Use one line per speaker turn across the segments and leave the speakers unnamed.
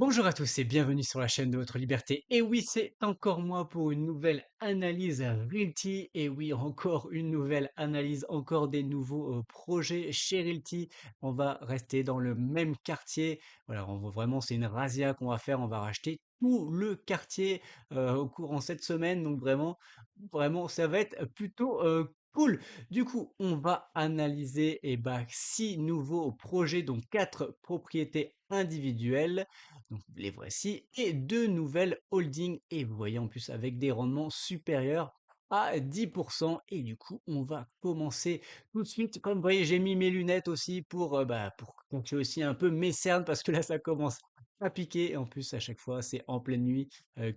Bonjour à tous et bienvenue sur la chaîne de votre liberté. Et oui, c'est encore moi pour une nouvelle analyse Realty. Et oui, encore une nouvelle analyse, encore des nouveaux projets chez Realty. On va rester dans le même quartier. Voilà, on va vraiment, c'est une razzia qu'on va faire. On va racheter tout le quartier au courant cette semaine. Donc vraiment, ça va être plutôt cool. Du coup, on va analyser 6 nouveaux projets, donc 4 propriétés individuelles. Donc les voici et deux nouvelles holdings et vous voyez en plus avec des rendements supérieurs à 10%. Et du coup, on va commencer tout de suite. Comme vous voyez, j'ai mis mes lunettes aussi pour cacher aussi un peu mes cernes parce que là, ça commence à piquer. Et en plus, à chaque fois, c'est en pleine nuit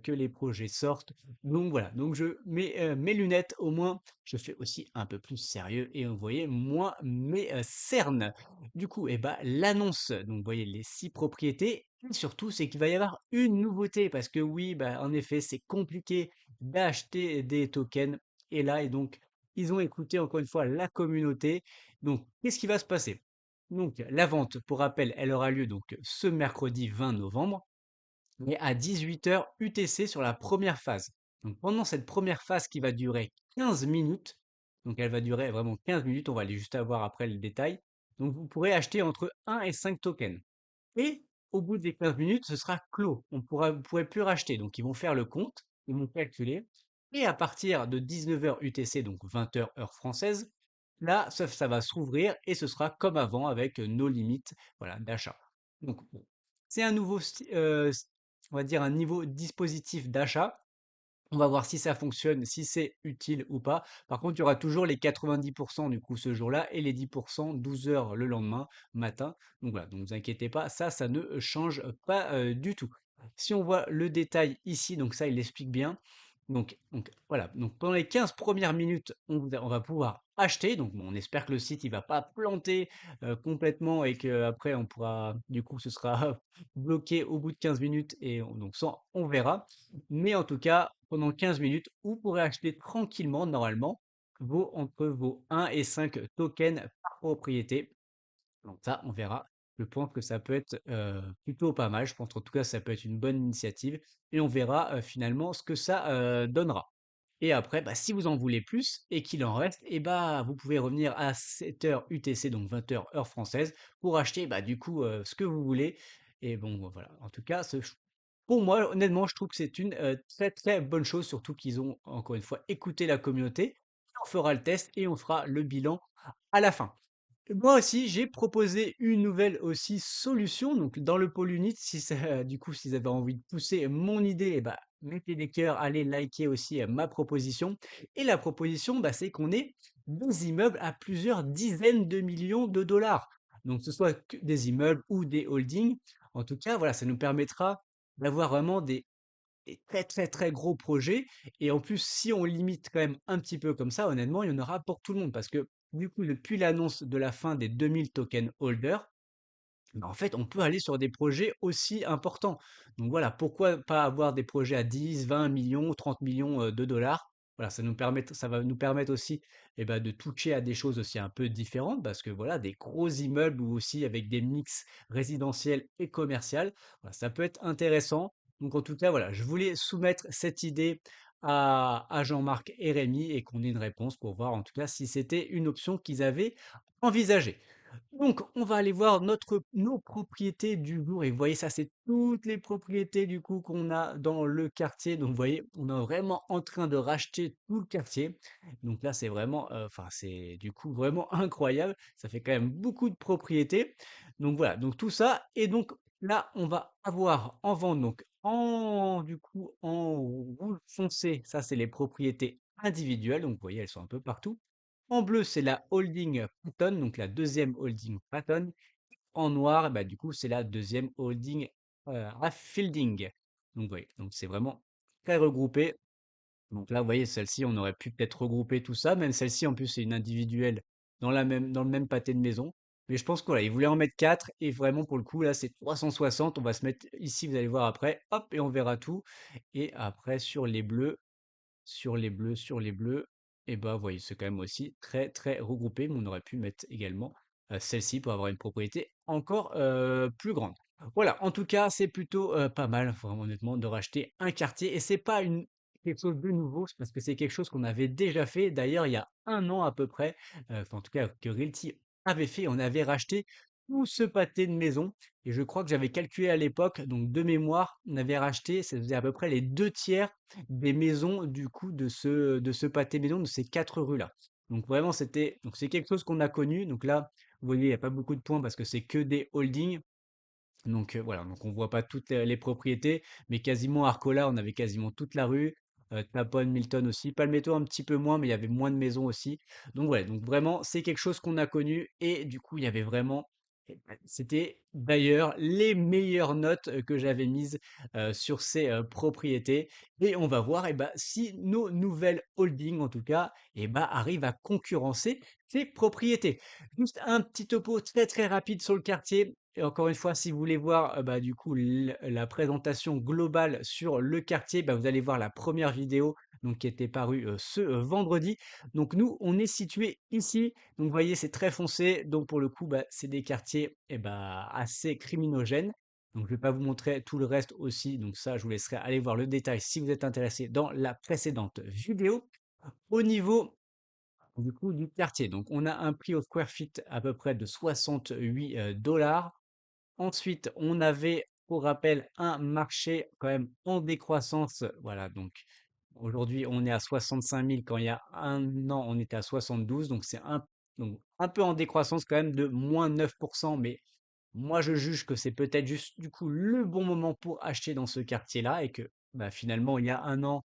que les projets sortent. Donc voilà, donc je mets mes lunettes, au moins, je fais aussi un peu plus sérieux et vous voyez, moins mes cernes. Du coup, l'annonce, donc vous voyez les 6 propriétés et surtout, c'est qu'il va y avoir une nouveauté parce que oui, en effet, c'est compliqué d'acheter des tokens et donc ils ont écouté encore une fois la communauté. Donc qu'est-ce qui va se passer? Donc la vente, pour rappel, elle aura lieu donc ce mercredi 20 novembre, mais à 18 h UTC sur la première phase. Donc pendant cette première phase qui va durer 15 minutes, donc elle va durer vraiment 15 minutes, on va aller juste avoir après le détail. Donc vous pourrez acheter entre 1 et 5 tokens. Et au bout des 15 minutes, ce sera clos. Vous pourrez plus racheter. Donc ils vont faire le compte, ils vont calculer. Et à partir de 19 h UTC, donc 20 h heure française, là, ça va s'ouvrir et ce sera comme avant avec nos limites, voilà, d'achat. Donc bon, c'est un on va dire un niveau dispositif d'achat. On va voir si ça fonctionne, si c'est utile ou pas. Par contre, il y aura toujours les 90% du coup ce jour-là et les 10% 12 heures le lendemain matin. Donc voilà, donc ne vous inquiétez pas, ça ne change pas du tout. Si on voit le détail ici, donc ça il l'explique bien. Donc voilà, donc pendant les 15 premières minutes, on va pouvoir acheter. Donc bon, on espère que le site il va pas planter complètement et que après on pourra, du coup ce sera bloqué au bout de 15 minutes et donc ça on verra. Mais en tout cas, pendant 15 minutes, vous pourrez acheter tranquillement, normalement, entre vos 1 et 5 tokens par propriété. Donc ça, on verra. Je pense que ça peut être plutôt pas mal. Je pense en tout cas, ça peut être une bonne initiative. Et on verra finalement ce que ça donnera. Et après, si vous en voulez plus et qu'il en reste, vous pouvez revenir à 7 h UTC, donc 20 h heure française, pour acheter du coup ce que vous voulez. Et bon, voilà. En tout cas, pour moi, honnêtement, je trouve que c'est une très très bonne chose, surtout qu'ils ont encore une fois écouté la communauté. On fera le test et on fera le bilan à la fin. Moi aussi, j'ai proposé une nouvelle aussi solution. Donc, dans le pôle unit, si ça, du coup, si vous avez envie de pousser mon idée, mettez des cœurs, allez liker aussi ma proposition. Et la proposition, c'est qu'on ait des immeubles à plusieurs dizaines de millions de dollars. Donc, que ce soit que des immeubles ou des holdings. En tout cas, voilà, ça nous permettra d'avoir vraiment des très très très gros projets. Et en plus, si on limite quand même un petit peu comme ça, honnêtement, il y en aura pour tout le monde. Parce que du coup, depuis l'annonce de la fin des 2000 token holders, en fait, on peut aller sur des projets aussi importants. Donc voilà, pourquoi pas avoir des projets à 10, 20 millions, 30 millions de dollars. Voilà, ça va nous permettre aussi de toucher à des choses aussi un peu différentes parce que voilà, des gros immeubles ou aussi avec des mix résidentiels et commercial, voilà, ça peut être intéressant. Donc en tout cas, voilà, je voulais soumettre cette idée à Jean-Marc et Rémi et qu'on ait une réponse pour voir en tout cas si c'était une option qu'ils avaient envisagée. Donc, on va aller voir nos propriétés du jour. Et vous voyez, ça, c'est toutes les propriétés du coup qu'on a dans le quartier. Donc, vous voyez, on est vraiment en train de racheter tout le quartier. Donc là, c'est vraiment, enfin, c'est du coup vraiment incroyable. Ça fait quand même beaucoup de propriétés. Donc voilà, donc tout ça. Et donc là, on va avoir en vente, en rouge foncé, ça, c'est les propriétés individuelles. Donc, vous voyez, elles sont un peu partout. En bleu, c'est la holding Patton, donc la deuxième holding Patton. En noir, du coup, c'est la deuxième holding Raffilding. Donc, oui, donc c'est vraiment très regroupé. Donc là, vous voyez, celle-ci, on aurait pu peut-être regrouper tout ça. Même celle-ci, en plus, c'est une individuelle dans le même pâté de maison. Mais je pense que voilà, ils voulaient en mettre 4. Et vraiment, pour le coup, là, c'est 360. On va se mettre ici, vous allez voir après. Hop, et on verra tout. Et après, sur les bleus, et vous voyez, c'est quand même aussi très, très regroupé, mais on aurait pu mettre également celle-ci pour avoir une propriété encore plus grande. Voilà, en tout cas, c'est plutôt, pas mal, vraiment honnêtement, de racheter un quartier et c'est pas une quelque chose de nouveau, c'est parce que c'est quelque chose qu'on avait déjà fait d'ailleurs il y a 1 an à peu près, enfin en tout cas que Realty avait fait. On avait racheté tout ce pâté de maison et je crois que j'avais calculé à l'époque, donc de mémoire, on avait racheté, ça faisait à peu près les 2 tiers des maisons du coup de ce pâté maison, de ces 4 rues-là. Donc vraiment donc c'est quelque chose qu'on a connu, donc là, vous voyez, il y a pas beaucoup de points parce que c'est que des holdings. Donc voilà, donc on voit pas toutes les propriétés, mais quasiment Arcola, on avait quasiment toute la rue. Tapon, Milton aussi. Palmetto un petit peu moins, mais il y avait moins de maisons aussi. Donc ouais, donc vraiment, c'est quelque chose qu'on a connu et du coup, il y avait vraiment c'était d'ailleurs les meilleures notes, que j'avais mises, sur ces, propriétés et on va voir si nos nouvelles holdings en tout cas arrivent à concurrencer ces propriétés. Juste un petit topo très, très rapide sur le quartier et encore une fois, si vous voulez voir, du coup la présentation globale sur le quartier, vous allez voir la première vidéo donc qui était parue, ce, vendredi. Donc nous, on est situé ici, donc vous voyez, c'est très foncé, donc pour le coup, c'est des quartiers assez criminogènes. Donc je vais pas vous montrer tout le reste aussi, donc ça, je vous laisserai aller voir le détail si vous êtes intéressé dans la précédente vidéo. Au niveau du coup, du quartier. Donc, on a un prix au square feet à peu près de 68 dollars. Ensuite, on avait, pour rappel, un marché quand même en décroissance. Voilà, donc aujourd'hui, on est à 65 000. Quand il y a 1 an, on était à 72. Donc un peu en décroissance quand même de moins 9%. Mais moi, je juge que c'est peut-être juste du coup le bon moment pour acheter dans ce quartier-là et que finalement, il y a 1 an,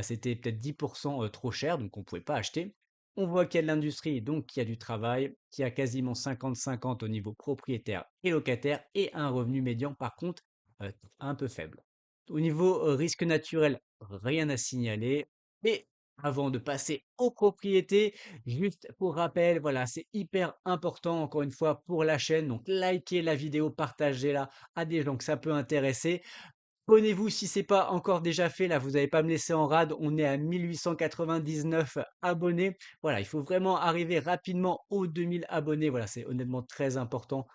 c'était peut-être 10% trop cher, donc on ne pouvait pas acheter. On voit qu'il y a de l'industrie, donc qu'il y a du travail, qu'il y a quasiment 50-50 au niveau propriétaire et locataire et un revenu médian par contre euh, un peu faible. Au niveau risque naturel, rien à signaler. Et avant de passer aux propriétés, juste pour rappel, voilà, c'est hyper important encore une fois pour la chaîne. Donc likez la vidéo, partagez-la à des gens que ça peut intéresser. Abonnez-vous si c'est pas encore déjà fait, là, vous n'allez pas me laisser en rade. On est à 1899 abonnés. Voilà, il faut vraiment arriver rapidement aux 2000 abonnés. Voilà, c'est honnêtement très important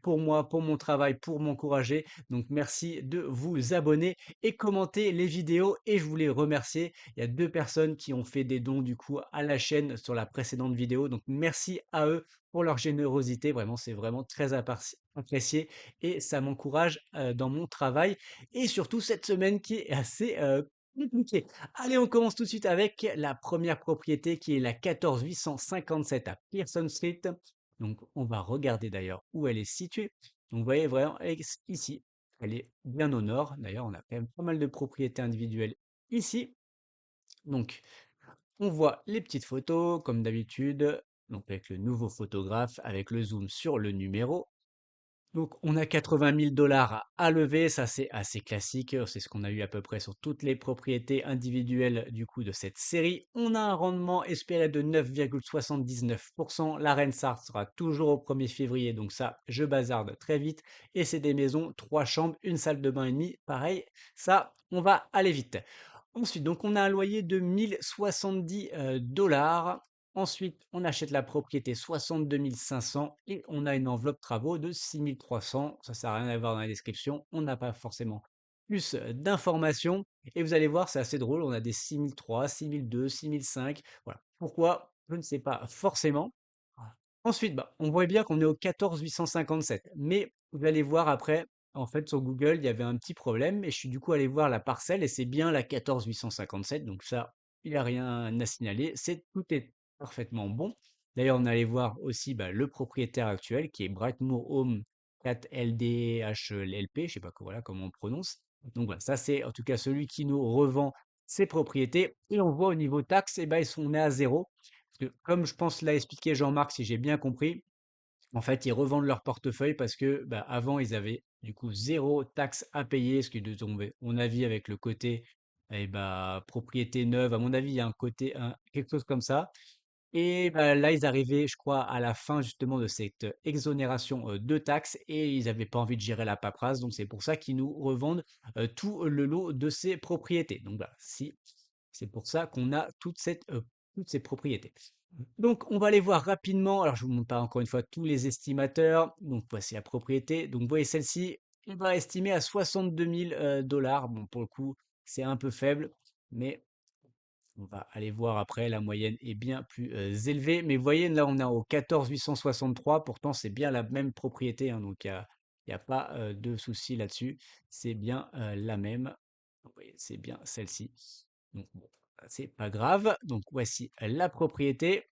pour moi, pour mon travail, pour m'encourager. Donc, merci de vous abonner et commenter les vidéos. Et je voulais remercier, il y a 2 personnes qui ont fait des dons du coup à la chaîne sur la précédente vidéo. Donc, merci à eux pour leur générosité. Vraiment, c'est vraiment très apprécié et ça m'encourage dans mon travail et surtout cette semaine qui est assez compliquée. Allez, on commence tout de suite avec la première propriété qui est la 14857 à Pearson Street. Donc, on va regarder d'ailleurs où elle est située. Donc, vous voyez vraiment ici, elle est bien au nord. D'ailleurs, on a quand même pas mal de propriétés individuelles ici. Donc, on voit les petites photos comme d'habitude. Donc, avec le nouveau photographe, avec le zoom sur le numéro. Donc, on a 80 000 $ à lever, ça c'est assez classique, c'est ce qu'on a eu à peu près sur toutes les propriétés individuelles du coup de cette série. On a un rendement espéré de 9,79%. La Rensart sera toujours au 1er février, donc ça, je bazarde très vite. Et c'est des maisons, 3 chambres, une salle de bain et demi, pareil, ça, on va aller vite. Ensuite, donc on a un loyer de 1070 dollars. Ensuite, on achète la propriété 62 500 et on a une enveloppe travaux de 6 300. Ça sert à rien à voir dans la description. On n'a pas forcément plus d'informations. Et vous allez voir, c'est assez drôle. On a des 6003, 6002, 6005. Voilà. Pourquoi? Je ne sais pas forcément. Ensuite, on voit bien qu'on est au 14 857. Mais vous allez voir après, en fait, sur Google, il y avait un petit problème. Et je suis du coup allé voir la parcelle et c'est bien la 14 857. Donc ça, il n'y a rien à signaler. Tout est parfaitement bon. D'ailleurs, on allait voir aussi le propriétaire actuel qui est Brightmoor Home 4LDHLP, je ne sais pas voilà, comment on prononce. Donc voilà, ça c'est en tout cas celui qui nous revend ses propriétés. Et on voit au niveau taxes, on est à zéro. Parce que comme je pense l'a expliqué Jean-Marc, si j'ai bien compris, en fait, ils revendent leur portefeuille parce que avant, ils avaient du coup zéro taxe à payer, ce qui de mon avis avec le côté propriété neuve. À mon avis, il y a un côté, quelque chose comme ça. Et là, ils arrivaient, je crois, à la fin justement de cette exonération de taxes et ils n'avaient pas envie de gérer la paperasse. Donc, c'est pour ça qu'ils nous revendent tout le lot de ces propriétés. Donc, voilà, si, c'est pour ça qu'on a toutes ces propriétés. Donc, on va aller voir rapidement. Alors, je vous montre pas encore une fois tous les estimateurs. Donc, voici la propriété. Donc, vous voyez celle-ci. et ben, estimé à 62 000 dollars. Bon, pour le coup, c'est un peu faible, mais on va aller voir après, la moyenne est bien plus élevée. Mais vous voyez, là, on est au 14 863. Pourtant, c'est bien la même propriété, hein, donc il y a pas de souci là-dessus. C'est bien la même. Vous voyez, c'est bien celle-ci. Donc, bon, c'est pas grave. Donc, voici la propriété.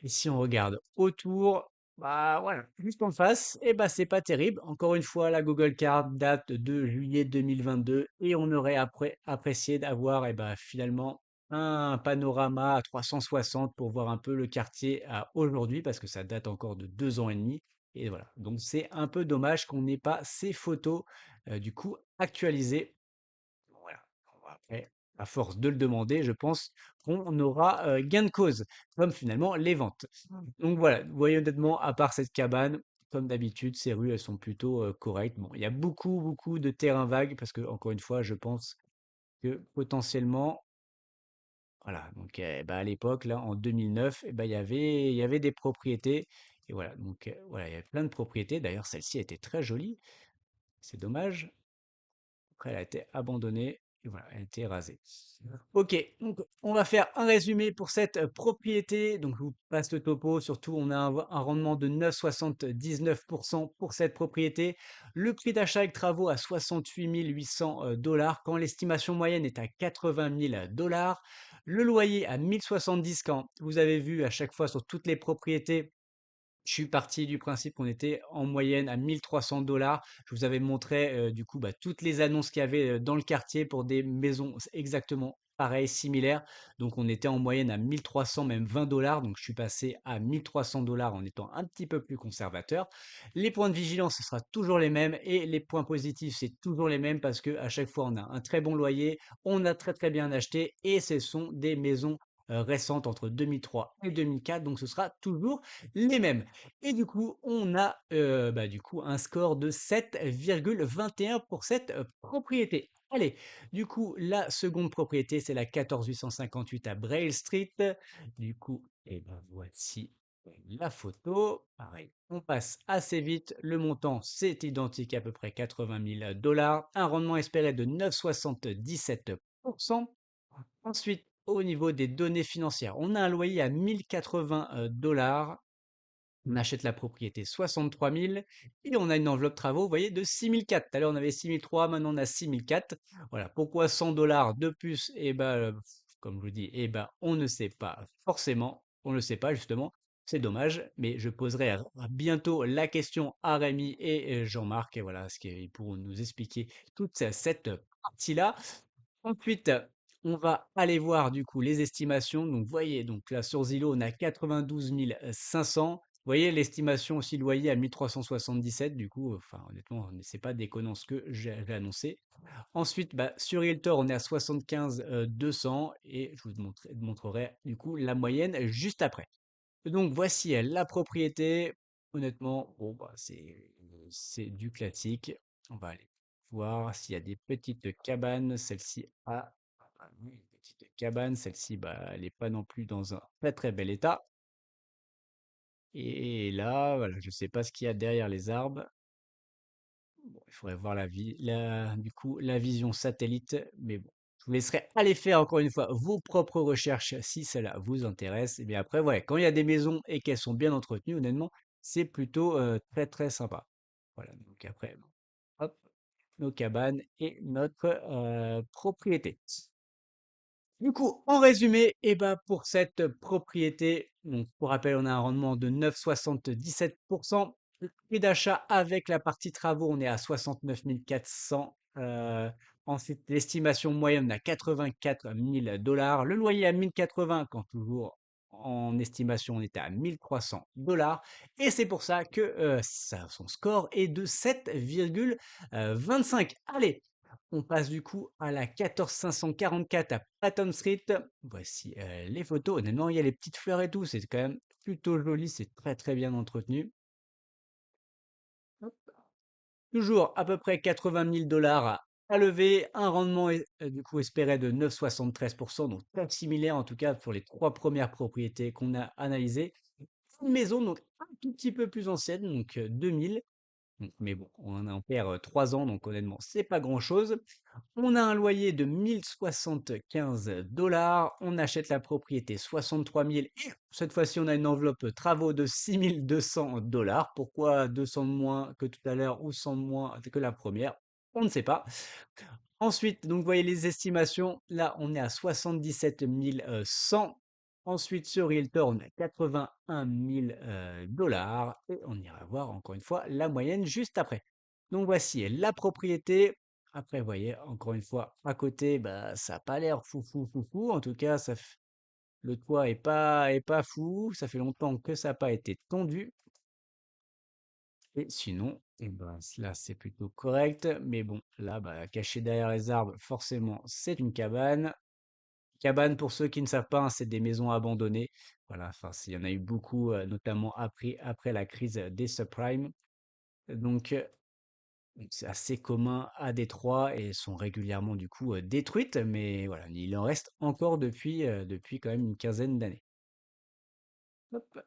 Et si on regarde autour, bah voilà, juste en face, et bah c'est pas terrible. Encore une fois, la Google Card date de juillet 2022 et on aurait après apprécié d'avoir finalement un panorama à 360 pour voir un peu le quartier à aujourd'hui parce que ça date encore de 2 ans et demi. Et voilà, donc c'est un peu dommage qu'on n'ait pas ces photos du coup actualisées. Voilà, on va après, à force de le demander, je pense qu'on aura gain de cause, comme finalement les ventes. Donc voilà, vous voyez honnêtement, à part cette cabane, comme d'habitude, ces rues, elles sont plutôt correctes. Bon, il y a beaucoup, beaucoup de terrains vagues parce que, encore une fois, je pense que potentiellement, voilà, donc bah, à l'époque, là, en 2009, il y avait des propriétés. Et voilà, donc voilà, il y avait plein de propriétés. D'ailleurs, celle-ci était très jolie. C'est dommage. Après, elle a été abandonnée et voilà, elle a été rasée. Ok, donc on va faire un résumé pour cette propriété. Donc je vous passe le topo. Surtout, on a un rendement de 9,79% pour cette propriété. Le prix d'achat avec travaux à 68 800 dollars quand l'estimation moyenne est à 80 000 dollars. Le loyer à 1070 quand vous avez vu à chaque fois sur toutes les propriétés. Je suis parti du principe qu'on était en moyenne à 1 300 dollars. Je vous avais montré du coup bah, toutes les annonces qu'il y avait dans le quartier pour des maisons exactement pareilles, similaires. Donc on était en moyenne à 1 300, même 20 dollars. Donc je suis passé à 1 300 dollars en étant un petit peu plus conservateur. Les points de vigilance, ce sera toujours les mêmes et les points positifs, c'est toujours les mêmes parce que à chaque fois on a un très bon loyer, on a très très bien acheté et ce sont des maisons récentes entre 2003 et 2004. Donc ce sera toujours les mêmes. Et du coup, on a du coup un score de 7,21 pour cette propriété. Allez, du coup, la seconde propriété, c'est la 14 858 à Braille Street. Du coup, et ben voici la photo. Pareil, on passe assez vite. Le montant, c'est identique, à peu près 80 000 dollars. Un rendement espéré de 9,77%. Ensuite, au niveau des données financières, on a un loyer à 1080 dollars. On achète la propriété 63 000 et on a une enveloppe travaux, vous voyez, de 6 400. Tout à l'heure, on avait 6 300, maintenant on a 6 400. Voilà. Pourquoi 100 dollars de plus? Eh ben, comme je vous dis, eh ben, on ne sait pas forcément. On ne le sait pas, justement. C'est dommage, mais je poserai bientôt la question à Rémi et Jean-Marc, et voilà, ce qu'ils pourront nous expliquer toute cette partie-là. Ensuite, on va aller voir du coup les estimations. Donc, vous voyez, donc là sur Zillow, on a 92 500. Vous voyez l'estimation aussi loyer à 1377. Du coup, enfin honnêtement, c'est pas déconnant ce que j'ai annoncé. Ensuite, bah, sur Realtor, on est à 75 200 et je vous montrerai du coup la moyenne juste après. Donc voici la propriété. Honnêtement, bon, bah, c'est du classique. On va aller voir s'il y a des petites cabanes. Celle-ci a une petite cabane. Celle-ci, bah, elle n'est pas non plus dans un très très bel état. Et là, voilà, je ne sais pas ce qu'il y a derrière les arbres. Bon, il faudrait voir du coup, la vision satellite. Mais bon, je vous laisserai aller faire encore une fois vos propres recherches si cela vous intéresse. Et bien après, ouais, quand il y a des maisons et qu'elles sont bien entretenues, honnêtement, c'est plutôt très très sympa. Voilà, donc après, bon, hop, nos cabanes et notre propriété. Du coup, en résumé, pour cette propriété, donc pour rappel, on a un rendement de 9,77%. Le prix d'achat avec la partie travaux, on est à 69 400. Ensuite, l'estimation moyenne, on a 84 000 dollars. Le loyer à 1080, quand toujours en estimation, on était à 1300 dollars. Et c'est pour ça que son score est de 7,25. Allez, on passe du coup à la 14 544 à Patton Street. Voici les photos. Honnêtement, il y a les petites fleurs et tout. C'est quand même plutôt joli. C'est très très bien entretenu. Hop. Toujours à peu près 80 000 dollars à lever. Un rendement du coup espéré de 9,73%. Donc très similaire en tout cas pour les trois premières propriétés qu'on a analysées. Une maison donc un tout petit peu plus ancienne, donc 2000. Mais bon, on perd 3 ans, donc honnêtement, c'est pas grand-chose. On a un loyer de 1 075 $. On achète la propriété 63 000. Et cette fois-ci, on a une enveloppe travaux de 6 200 $. Pourquoi 200 de moins que tout à l'heure ou 100 de moins que la première? On ne sait pas. Ensuite, donc, vous voyez les estimations. Là, on est à 77 100. Ensuite, sur Realtor, on a 81 000 dollars. Et on ira voir encore une fois la moyenne juste après. Donc, voici la propriété. Après, vous voyez, encore une fois, à côté, bah, ça n'a pas l'air fou, fou, fou, fou. En tout cas, le toit est pas fou. Ça fait longtemps que ça n'a pas été tondu. Et sinon, eh ben, là, c'est plutôt correct. Mais bon, là, bah, caché derrière les arbres, forcément, c'est une cabane. Cabane, pour ceux qui ne savent pas, hein, c'est des maisons abandonnées. Voilà, enfin, il y en a eu beaucoup, notamment après la crise des subprimes. Donc, c'est assez commun à Détroit et sont régulièrement, du coup, détruites. Mais voilà, il en reste encore depuis quand même une quinzaine d'années. Hop,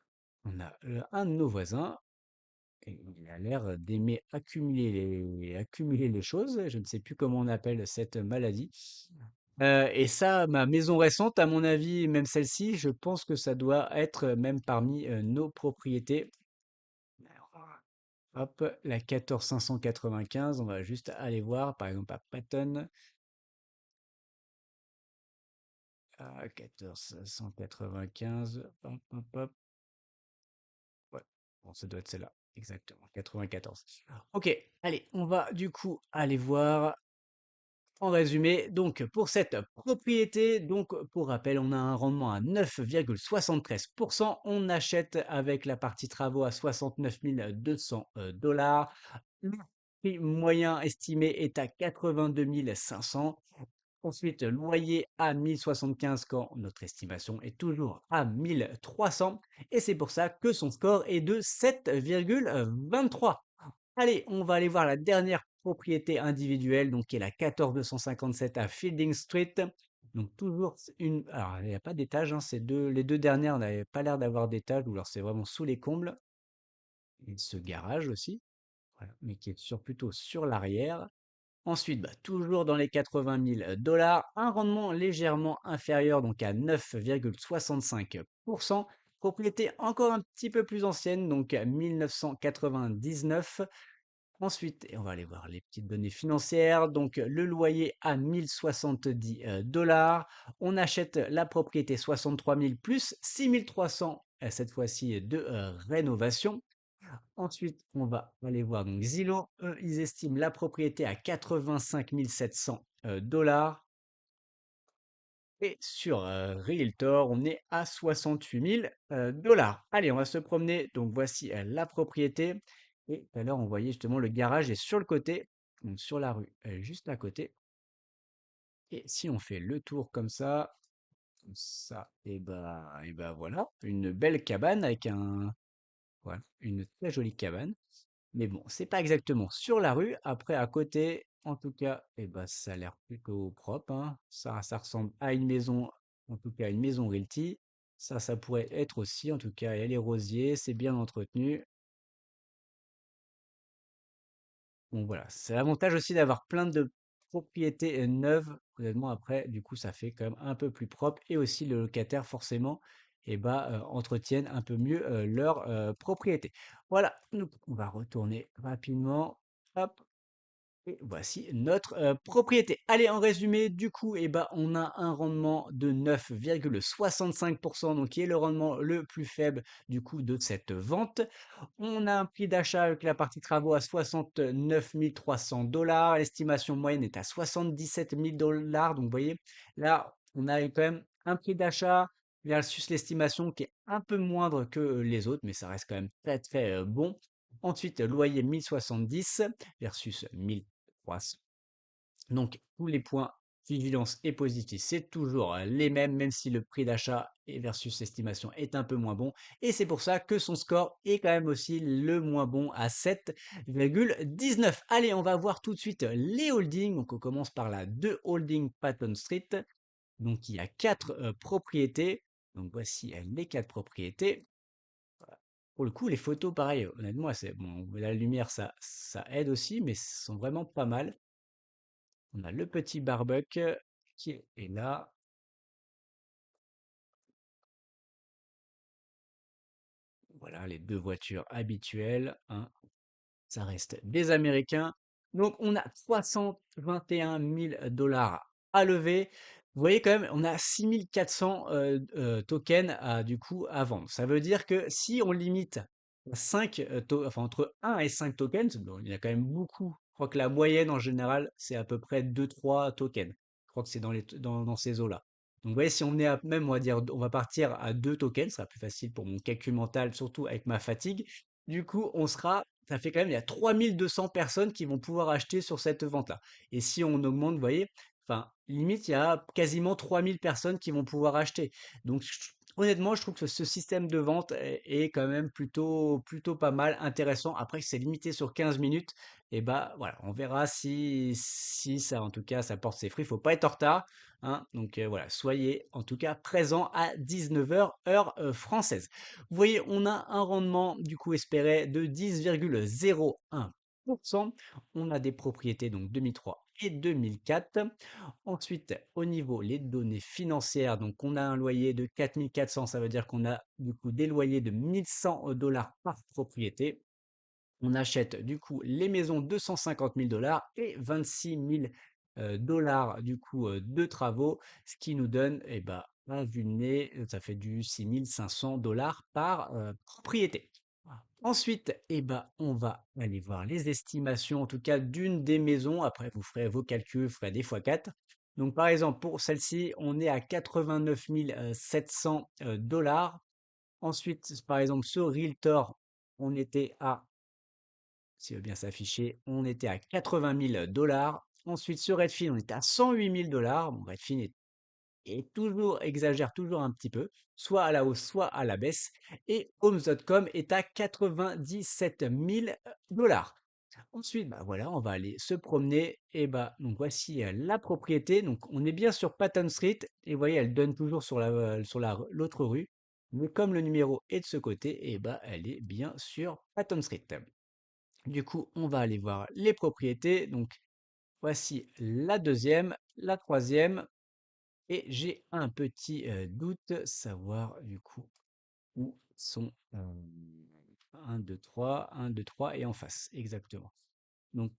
on a un de nos voisins. Et il a l'air d'aimer accumuler les choses. Je ne sais plus comment on appelle cette maladie. Et ça, ma maison récente, à mon avis, même celle-ci, je pense que ça doit être même parmi nos propriétés. Alors, hop, la 14595, on va juste aller voir, par exemple à Patton, à 14595, hop, hop, hop. Ouais, bon, ça doit être celle-là, exactement, 94. Ok, allez, on va du coup aller voir. En résumé, donc pour cette propriété, donc pour rappel, on a un rendement à 9,73%. On achète avec la partie travaux à 69 200 $. Le prix moyen estimé est à 82 500. Ensuite, loyer à 1075 quand notre estimation est toujours à 1300. Et c'est pour ça que son score est de 7,23. Allez, on va aller voir la dernière propriété individuelle, donc qui est la 14257 à Fielding Street. Donc toujours une. Alors, il n'y a pas d'étage, hein, les deux dernières n'avaient pas l'air d'avoir d'étage, ou alors c'est vraiment sous les combles. Et ce garage aussi, voilà, mais qui est plutôt sur l'arrière. Ensuite, bah, toujours dans les 80 000 $, un rendement légèrement inférieur, donc à 9,65%. Propriété encore un petit peu plus ancienne, donc à 1999. Ensuite, et on va aller voir les petites données financières. Donc, le loyer à 1070 $. On achète la propriété 63 000 plus 6300, cette fois-ci, de rénovation. Ensuite, on va aller voir donc Zillow. Eux, ils estiment la propriété à 85 700 $. Et sur Realtor, on est à 68 000 $. Allez, on va se promener. Donc voici la propriété. Et tout à l'heure, on voyait justement le garage est sur le côté, donc sur la rue, juste à côté. Et si on fait le tour comme ça, et ben voilà, une belle cabane avec voilà, une très jolie cabane. Mais bon, c'est pas exactement sur la rue. Après, à côté, en tout cas, ça a l'air plutôt propre, hein. Ça ressemble à une maison, en tout cas, une maison Realty. Ça pourrait être aussi, en tout cas, il y a les rosiers, c'est bien entretenu. Bon, voilà. C'est l'avantage aussi d'avoir plein de propriétés neuves. Honnêtement, après, du coup, ça fait quand même un peu plus propre. Et aussi, le locataire, forcément, entretiennent un peu mieux leur propriété. Voilà. Donc, on va retourner rapidement. Hop. Et voici notre propriété. Allez, en résumé, du coup, on a un rendement de 9,65%, donc qui est le rendement le plus faible du coup de cette vente. On a un prix d'achat avec la partie travaux à 69 300 $. L'estimation moyenne est à 77 000 $. Donc, vous voyez, là, on a quand même un prix d'achat versus l'estimation qui est un peu moindre que les autres, mais ça reste quand même très, très bon. Ensuite, loyer 1070 versus 1300. Donc, tous les points vigilance et positif, c'est toujours les mêmes, même si le prix d'achat et versus estimation est un peu moins bon. Et c'est pour ça que son score est quand même aussi le moins bon à 7,19. Allez, on va voir tout de suite les holdings. Donc, on commence par la 2 holding Patton Street. Donc, il y a 4 propriétés. Donc, voici les 4 propriétés. Pour le coup, les photos, pareil, honnêtement, c'est bon, la lumière, ça aide aussi, mais ce sont vraiment pas mal. On a le petit barbecue qui est là. Voilà, les deux voitures habituelles, hein. Ça reste des Américains. Donc, on a 321 000 dollars à lever. Vous voyez quand même, on a 6400 tokens du coup à vendre. Ça veut dire que si on limite à 5, enfin entre 1 et 5 tokens, bon, il y a quand même beaucoup. Je crois que la moyenne en général, c'est à peu près 2-3 tokens. Je crois que c'est dans ces eaux-là. Donc, vous voyez, si on est à même, on va dire, on va partir à 2 tokens, ce sera plus facile pour mon calcul mental, surtout avec ma fatigue. Du coup, ça fait quand même, il y a 3200 personnes qui vont pouvoir acheter sur cette vente-là. Et si on augmente, vous voyez, enfin, limite, il y a quasiment 3000 personnes qui vont pouvoir acheter. Donc, honnêtement, je trouve que ce système de vente est quand même plutôt pas mal, intéressant. Après, c'est limité sur 15 minutes. Et bah voilà, on verra si ça, en tout cas, ça porte ses fruits. Il faut pas être en retard, hein. Donc voilà, soyez en tout cas présents à 19 h heure française. Vous voyez, on a un rendement du coup espéré de 10,01%. On a des propriétés donc 2003 et 2004. Ensuite, au niveau les données financières, donc on a un loyer de 4400, ça veut dire qu'on a du coup des loyers de 1100 dollars par propriété. On achète du coup les maisons 250 000 dollars et 26 000 dollars du coup de travaux, ce qui nous donne, eh ben, à vue de nez, ça fait du 6 500 dollars par propriété. Voilà. Ensuite, eh ben, on va aller voir les estimations, en tout cas d'une des maisons. Après, vous ferez vos calculs, vous ferez des fois 4. Donc, par exemple, pour celle-ci, on est à 89 700 dollars. Ensuite, par exemple, sur Realtor, on était à s'il veut bien s'afficher, on était à 80 000 dollars. Ensuite, sur Redfin, on était à 108 000 dollars. Bon, Redfin est toujours, exagère toujours un petit peu, soit à la hausse, soit à la baisse. Et Homes.com est à 97 000 dollars. Ensuite, bah voilà, on va aller se promener. Et bah, donc voici la propriété. Donc, on est bien sur Patton Street. Et vous voyez, elle donne toujours l'autre rue. Mais comme le numéro est de ce côté, et bah, elle est bien sur Patton Street. Du coup, on va aller voir les propriétés. Donc, voici la deuxième, la troisième, et j'ai un petit doute, savoir du coup où sont 1, 2, 3, 1, 2, 3 et en face, exactement. Donc,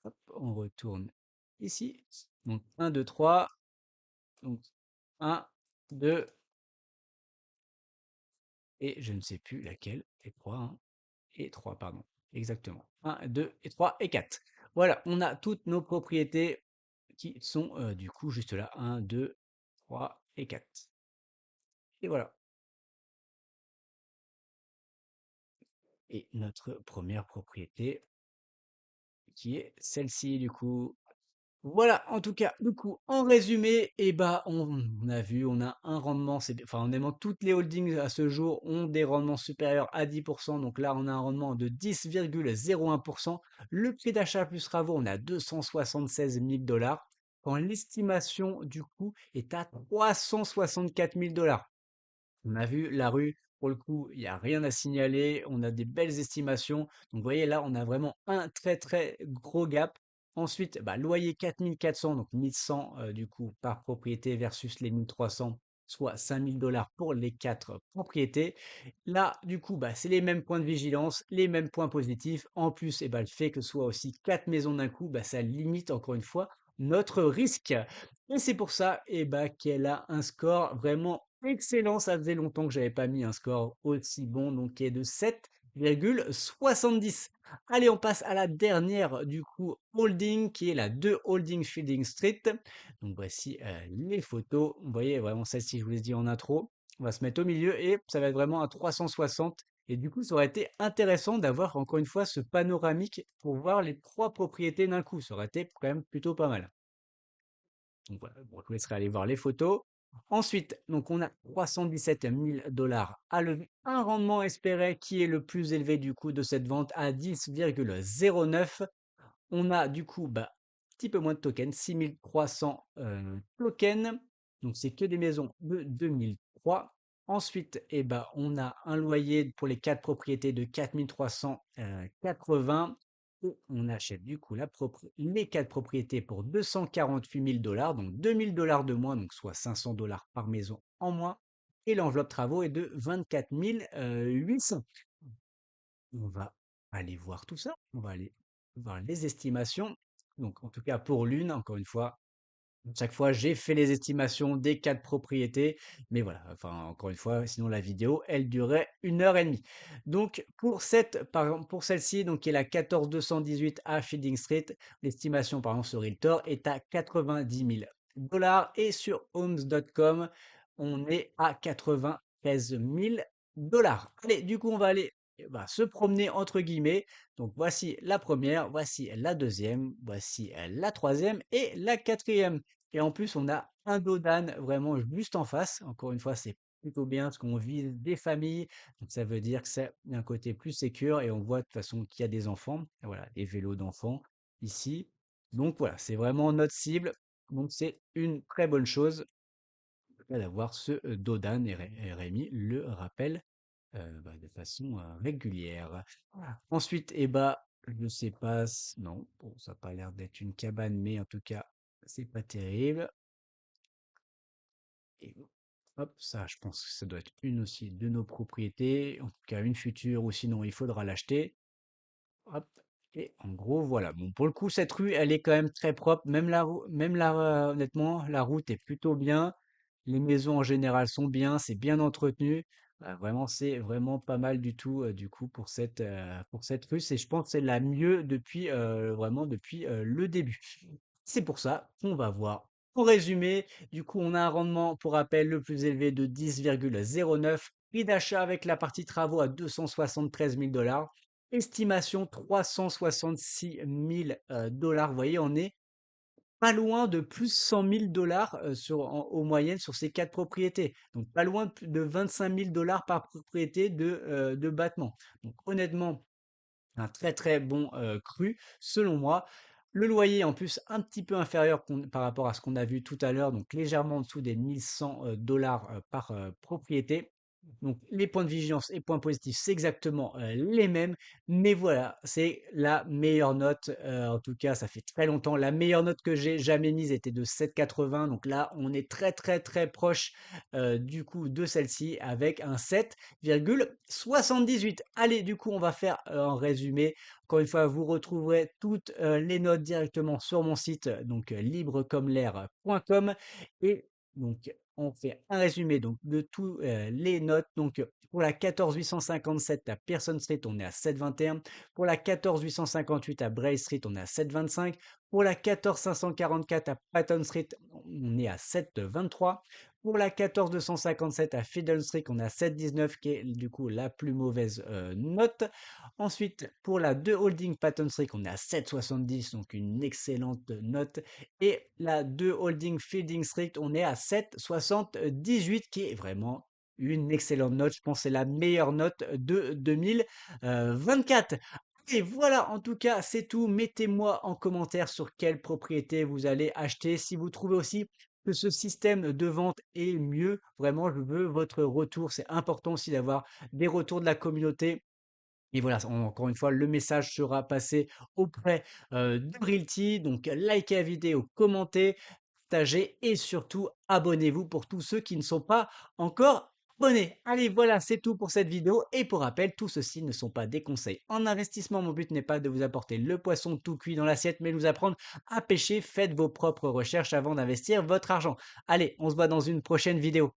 hop, on retourne ici. Donc, 1, 2, 3. Donc, 1, 2, et je ne sais plus laquelle, et 3, hein, et 3, pardon. Exactement. 1, 2, et 3, et 4. Voilà, on a toutes nos propriétés qui sont du coup juste là. 1, 2, 3 et 4. Et voilà. Et notre première propriété qui est celle-ci du coup. Voilà, en tout cas, du coup, en résumé, eh ben, on a vu, on a un rendement, enfin, honnêtement, toutes les holdings à ce jour ont des rendements supérieurs à 10%. Donc là, on a un rendement de 10,01%. Le prix d'achat plus travaux, on a 276 000 dollars. Quand l'estimation, du coup, est à 364 000 dollars. On a vu la rue, pour le coup, il n'y a rien à signaler. On a des belles estimations. Donc, vous voyez, là, on a vraiment un très, très gros gap. Ensuite, bah, loyer 4400, donc 1100 du coup par propriété versus les 1300, soit 5000 dollars pour les quatre propriétés. Là, du coup, bah, c'est les mêmes points de vigilance, les mêmes points positifs. En plus, et bah, le fait que ce soit aussi quatre maisons d'un coup, bah, ça limite encore une fois notre risque. Et c'est pour ça qu'elle a un score vraiment excellent. Ça faisait longtemps que j'avais pas mis un score aussi bon, donc qui est de 7,70. Allez, on passe à la dernière du coup holding, qui est la 2 Holding Fielding Street. Donc voici les photos. Vous voyez vraiment celle-ci, je vous l'ai dit en intro. On va se mettre au milieu et ça va être vraiment à 360. Et du coup, ça aurait été intéressant d'avoir encore une fois ce panoramique pour voir les trois propriétés d'un coup. Ça aurait été quand même plutôt pas mal. Donc voilà, bon, je vous laisserai aller voir les photos. Ensuite, donc on a 317 000 dollars à lever, un rendement espéré qui est le plus élevé du coup de cette vente à 10,09. On a du coup un petit peu moins de tokens, 6300 tokens. Donc c'est que des maisons de 2003. Ensuite, eh ben, on a un loyer pour les 4 propriétés de 4 380 et on achète du coup les 4 propriétés pour 248 000 donc 2 000 de moins, donc soit 500 par maison en moins. Et l'enveloppe travaux est de 24 800. On va aller voir tout ça. On va aller voir les estimations. Donc, en tout cas, pour l'une, encore une fois, chaque fois, j'ai fait les estimations des 4 propriétés, mais voilà, enfin, encore une fois, sinon la vidéo, elle durait 1 heure et demie. Donc pour par exemple, pour celle-ci, donc qui est la 14218 à Fielding Street, l'estimation par exemple sur Realtor est à 90 000 et sur Homes.com, on est à 93 000 Allez, du coup, on va aller se promener entre guillemets. Donc voici la première, voici la deuxième, voici la troisième et la quatrième. Et en plus, on a un dos d'âne vraiment juste en face. Encore une fois, c'est plutôt bien parce qu'on vise des familles. Donc ça veut dire que c'est un côté plus sécure et on voit de toute façon qu'il y a des enfants. Et voilà, des vélos d'enfants ici. Donc voilà, c'est vraiment notre cible. Donc c'est une très bonne chose d'avoir ce dos d'âne et Rémi le rappelle de façon régulière. Voilà. Ensuite, eh ben, je sais pas, non, bon, ça n'a pas l'air d'être une cabane, mais en tout cas, c'est pas terrible. Et hop, ça, je pense que ça doit être une aussi de nos propriétés, en tout cas une future, ou sinon il faudra l'acheter. Hop, et en gros, voilà. Bon, pour le coup, cette rue, elle est quand même très propre. Honnêtement, la route est plutôt bien. Les maisons en général sont bien, c'est bien entretenu. Vraiment, c'est vraiment pas mal du tout, du coup, pour cette rue. Je pense, que c'est la mieux depuis, vraiment depuis le début. C'est pour ça qu'on va voir. En résumé, du coup, on a un rendement, pour rappel, le plus élevé de 10,09. Prix d'achat avec la partie travaux à 273 000 estimation 366 000 Vous voyez, on est pas loin de plus 100 000 aux moyennes sur ces 4 propriétés. Donc pas loin de 25 000 par propriété de battement. Donc honnêtement, un très très bon cru, selon moi. Le loyer, en plus, un petit peu inférieur par rapport à ce qu'on a vu tout à l'heure, donc légèrement en dessous des 1100 par propriété. Donc les points de vigilance et points positifs, c'est exactement les mêmes. Mais voilà, c'est la meilleure note. En tout cas, ça fait très longtemps. La meilleure note que j'ai jamais mise était de 7,80. Donc là, on est très très très proche du coup de celle-ci avec un 7,78. Allez, du coup, on va faire un résumé. Encore une fois, vous retrouverez toutes les notes directement sur mon site, donc librecommel'air.com. Et donc, on fait un résumé donc, de tous les notes. Donc, pour la 14857 à Pearson Street, on est à 7,21. Pour la 14858 à Bray Street, on est à 7,25. Pour la 14544 à Patton Street, on est à 7,23. Pour la 14257 à Fiddle Street, on est à 7,19 qui est du coup la plus mauvaise note. Ensuite, pour la 2 Holding Patton Street, on est à 7,70, donc une excellente note. Et la 2 Holding Fielding Street, on est à 7,78 qui est vraiment une excellente note. Je pense que c'est la meilleure note de 2024. Et voilà, en tout cas, c'est tout. Mettez-moi en commentaire sur quelle propriété vous allez acheter. Si vous trouvez aussi que ce système de vente est mieux, vraiment, je veux votre retour. C'est important aussi d'avoir des retours de la communauté. Et voilà, encore une fois, le message sera passé auprès de Realty. Donc, likez la vidéo, commentez, partagez et surtout abonnez-vous pour tous ceux qui ne sont pas encore abonnés. Allez, voilà, c'est tout pour cette vidéo. Et pour rappel, tout ceci ne sont pas des conseils en investissement. Mon but n'est pas de vous apporter le poisson tout cuit dans l'assiette, mais de vous apprendre à pêcher. Faites vos propres recherches avant d'investir votre argent. Allez, on se voit dans une prochaine vidéo.